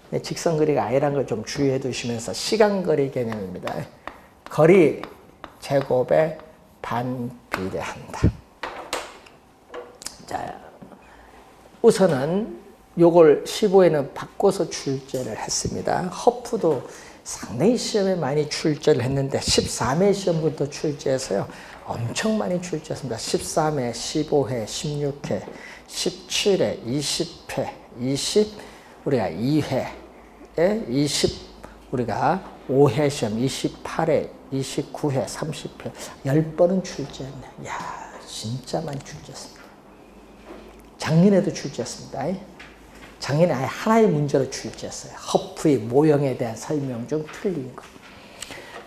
네, 직선거리가 아니라는 걸 좀 주의해 두시면서 시간거리 개념입니다. 거리 제곱에 반비례한다. 자, 우선은 요걸 15회는 바꿔서 출제를 했습니다. 허프도 상당히 시험에 많이 출제를 했는데 13회 시험부터 출제해서요. 엄청 많이 출제했습니다. 13회, 15회, 16회, 17회, 20회, 20, 우리가 2회에 20, 우리가 5회 시험, 28회, 29회, 30회, 10번은 출제했네. 이야, 진짜 많이 출제했습니다. 작년에도 출제했습니다. 작년에 아예 하나의 문제로 출제했어요. 허프의 모형에 대한 설명 중 틀린 거.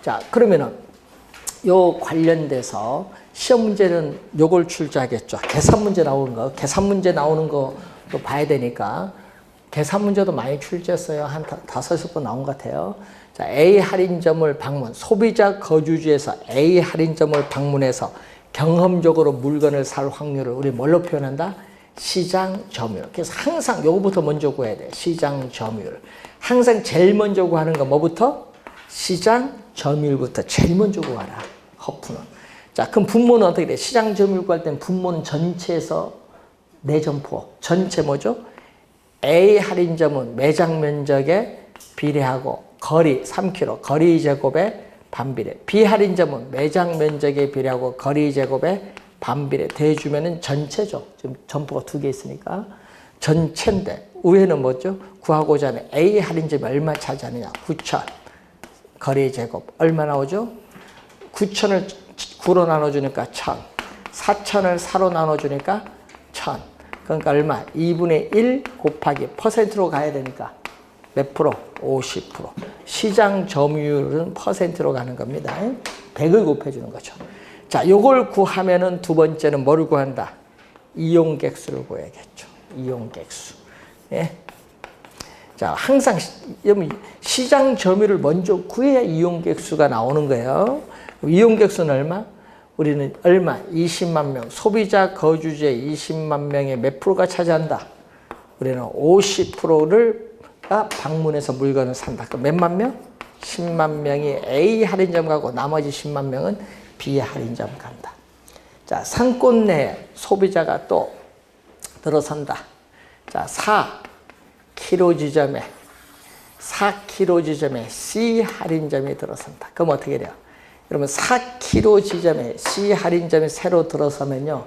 자, 그러면은 요 관련돼서 시험 문제는 요걸 출제하겠죠. 계산 문제 나오는 거, 계산 문제 나오는 거도 봐야 되니까 계산 문제도 많이 출제했어요. 한 5-6번 나온 것 같아요. 자, A 할인점을 방문, 소비자 거주지에서 A 할인점을 방문해서 경험적으로 물건을 살 확률을 우리 뭘로 표현한다? 시장 점유율. 그래서 항상 요거부터 먼저 구해야 돼. 시장 점유율. 항상 제일 먼저 구하는 거 뭐부터? 시장 점유율부터 제일 먼저 구하라. 허프는. 자, 그럼 분모는 어떻게 돼? 시장 점유율 구할 때는 분모는 전체에서 내 점포. 전체 뭐죠? A 할인점은 매장 면적에 비례하고 거리 3km, 거리 제곱에 반비례. B 할인점은 매장 면적에 비례하고 거리 제곱에 반비례 대주면은 전체죠. 지금 점포가 2개 있으니까 전체인데 위에는 뭐죠? 구하고자 하는 A 할인점이 얼마 차지하느냐? 9,000 거리 제곱 얼마 나오죠? 9,000을 9로 나눠주니까 1,000, 4,000을 4로 나눠주니까 1,000. 그러니까 얼마? 2분의 1 곱하기 퍼센트로 가야 되니까 몇 프로? 50%. 시장 점유율은 퍼센트로 가는 겁니다. 100을 곱해주는 거죠. 자, 요걸 구하면은 두 번째는 뭐를 구한다? 이용객수를 구해야겠죠. 이용객수. 예. 자, 항상 시장 점유율을 먼저 구해야 이용객수가 나오는 거예요. 이용객수는 얼마? 우리는 얼마? 20만 명. 소비자 거주지의 20만 명의 몇 프로가 차지한다? 우리는 50%가 방문해서 물건을 산다. 그럼 몇만 명? 10만 명이 A 할인점 가고 나머지 10만 명은 B 할인점 간다. 자, 상권 내에 소비자가 또 들어선다. 자, 4km 지점에 4km 지점에 C 할인점이 들어선다. 그럼 어떻게 돼요? 여러분 4km 지점에 C 할인점이 새로 들어서면요.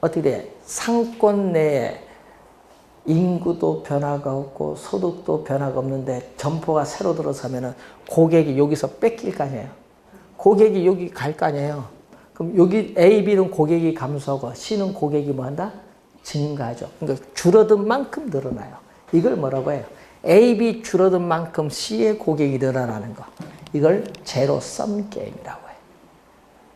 어떻게 돼? 상권 내에 인구도 변화가 없고 소득도 변화가 없는데 점포가 새로 들어서면은 고객이 여기서 뺏길 거 아니에요. 고객이 여기 갈 거 아니에요. 그럼 여기 A, B는 고객이 감소하고 C는 고객이 뭐 한다? 증가하죠. 그러니까 줄어든 만큼 늘어나요. 이걸 뭐라고 해요? A, B 줄어든 만큼 C의 고객이 늘어나는 거. 이걸 제로 썸 게임이라고 해요.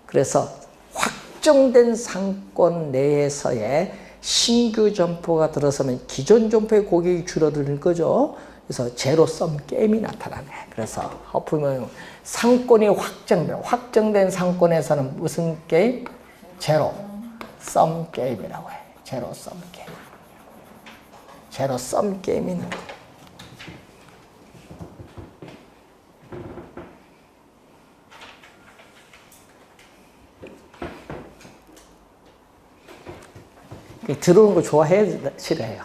그래서 확정된 상권 내에서의 신규 점포가 들어서면 기존 점포의 고객이 줄어드는 거죠. 그래서 제로 썸 게임이 나타나네. 그래서 허프면 상권이 확정된 상권에서는 무슨 게임? 제로 썸 게임이라고 해요. 제로 썸 게임. 제로 썸 게임이 있는 거예요. 들어오는 거 좋아해요? 싫어해요?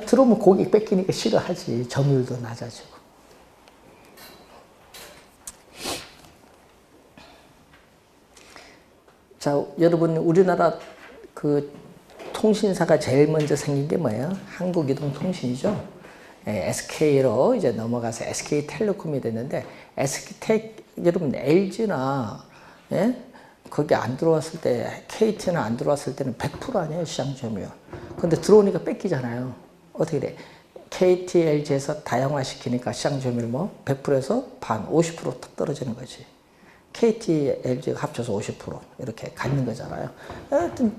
들어오면 고객 뺏기니까 싫어하지. 점유율도 낮아지고. 자, 여러분, 우리나라 그 통신사가 제일 먼저 생긴 게 뭐예요? 한국이동통신이죠. SK로 이제 넘어가서 SK텔레콤이 됐는데, 여러분, LG나, 거기 안 들어왔을 때, KT는 안 들어왔을 때는 100% 아니에요, 시장 점유율. 근데 들어오니까 뺏기잖아요. 어떻게 돼? KT, LG에서 다양화 시키니까 시장 점유율 뭐 100%에서 반, 50%딱 떨어지는 거지. KT, LG가 합쳐서 50% 이렇게 갖는 거잖아요. 하여튼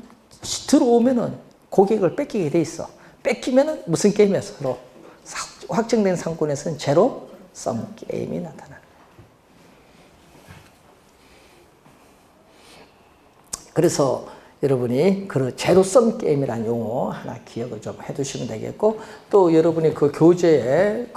들어오면은 고객을 뺏기게 돼 있어. 뺏기면은 무슨 게임이었어? 서로 확정된 상권에서는 제로 썸 게임이 나타나. 그래서 여러분이 그 제로섬 게임이라는 용어 하나 기억을 좀 해두시면 되겠고, 또 여러분이 그 교재에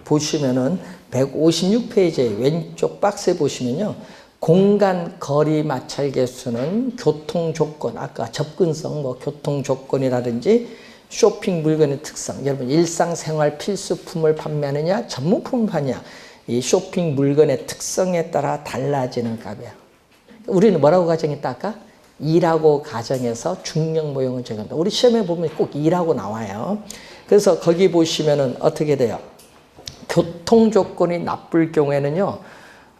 보시면은 156페이지 왼쪽 박스에 보시면요. 공간 거리 마찰 개수는 교통 조건, 아까 접근성, 뭐 교통 조건이라든지 쇼핑 물건의 특성, 여러분 일상생활 필수품을 판매하느냐, 전문품을 파느냐, 이 쇼핑 물건의 특성에 따라 달라지는 값이야. 우리는 뭐라고 가정했다 아까? 2라고 가정해서 중력 모형을 적용한다. 우리 시험에 보면 꼭 2라고 나와요. 그래서 거기 보시면은 어떻게 돼요? 교통 조건이 나쁠 경우에는요,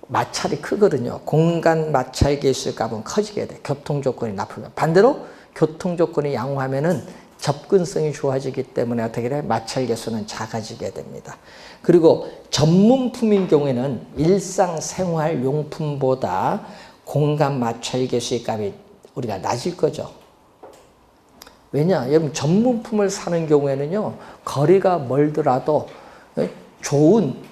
마찰이 크거든요. 공간 마찰 개수 값은 커지게 돼. 교통 조건이 나쁘면. 반대로 교통 조건이 양호하면은 접근성이 좋아지기 때문에 어떻게 돼? 마찰 개수는 작아지게 됩니다. 그리고 전문품인 경우에는 일상생활 용품보다 공간 마찰 개수의 값이 우리가 낮을 거죠. 왜냐? 여러분 전문품을 사는 경우에는요, 거리가 멀더라도 좋은,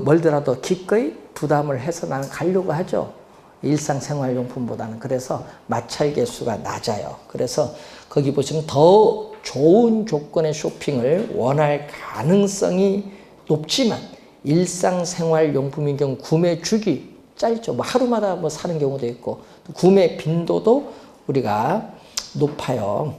멀더라도 기꺼이 부담을 해서 나는 가려고 하죠. 일상생활용품보다는. 그래서 마찰 개수가 낮아요. 그래서 거기 보시면 더 좋은 조건의 쇼핑을 원할 가능성이 높지만 일상생활용품인 경우 구매 주기 짧죠. 뭐 하루마다 뭐 사는 경우도 있고, 구매 빈도도 우리가 높아요.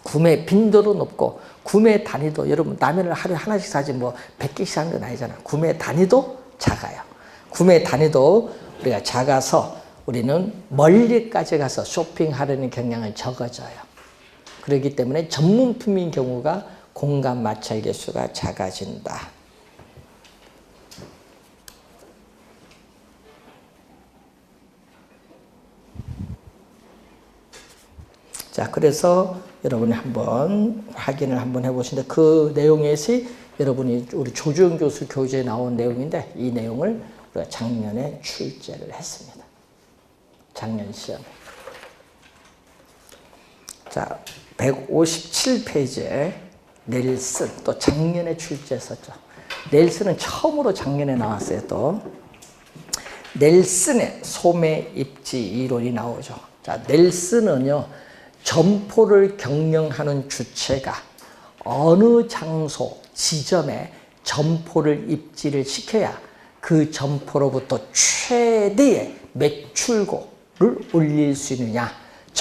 구매 빈도도 높고, 구매 단위도, 여러분 라면을 하루에 하나씩 사지 뭐 100개씩 사는 건 아니잖아. 구매 단위도 작아요. 구매 단위도 우리가 작아서 우리는 멀리까지 가서 쇼핑하려는 경향은 적어져요. 그렇기 때문에 전문품인 경우가 공간 마찰 개수가 작아진다. 자, 그래서 여러분이 한번 확인을 한번 해보시는데, 그 내용에서 여러분이 우리 조주영 교수 교재에 나온 내용인데, 이 내용을 우리가 작년에 출제를 했습니다. 작년 시험에. 자, 157페이지에 넬슨, 또 작년에 출제했었죠. 넬슨은 처음으로 작년에 나왔어요. 또 넬슨의 소매 입지 이론이 나오죠. 자, 넬슨은요, 점포를 경영하는 주체가 어느 장소, 지점에 점포를 입지를 시켜야 그 점포로부터 최대의 매출고를 올릴 수 있느냐,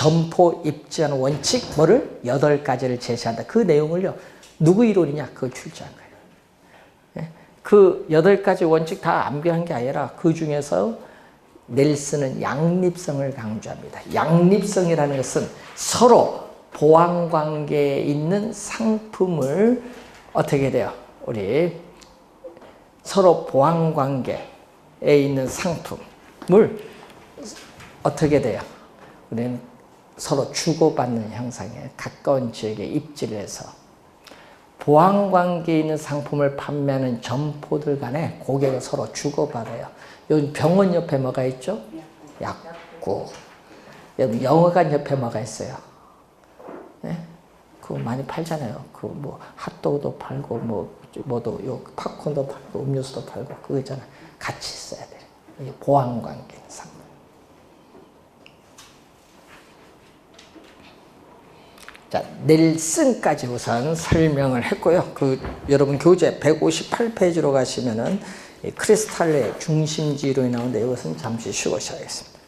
점포 입증하는 원칙 뭐를 8가지를 제시한다. 그 내용을요. 누구 이론이냐? 그걸 출제한 거예요. 예? 그 8가지 원칙 다 암기한 게 아니라 그 중에서 넬슨은 양립성을 강조합니다. 양립성이라는 것은 서로 보완관계에 있는 상품을 어떻게 돼요? 우리 서로 보완관계에 있는 상품을 어떻게 돼요? 우리는 서로 주고받는 형상에 가까운 지역에 입지를 해서 보완관계에 있는 상품을 판매하는 점포들 간에 고객을 서로 주고받아요. 여기 병원 옆에 뭐가 있죠? 약국. 여기 영화관 옆에 뭐가 있어요? 네? 그거 많이 팔잖아요. 그 뭐 핫도그도 팔고 뭐도 요 팝콘도 팔고 음료수도 팔고 그거 있잖아요. 같이 있어야 돼요. 이게 보완관계 상품. 자, 넬슨까지 우선 설명을 했고요. 그 여러분 교재 158페이지로 가시면은 크리스탈의 중심지론이 나오는데 이것은 잠시 쉬고 시작하겠습니다.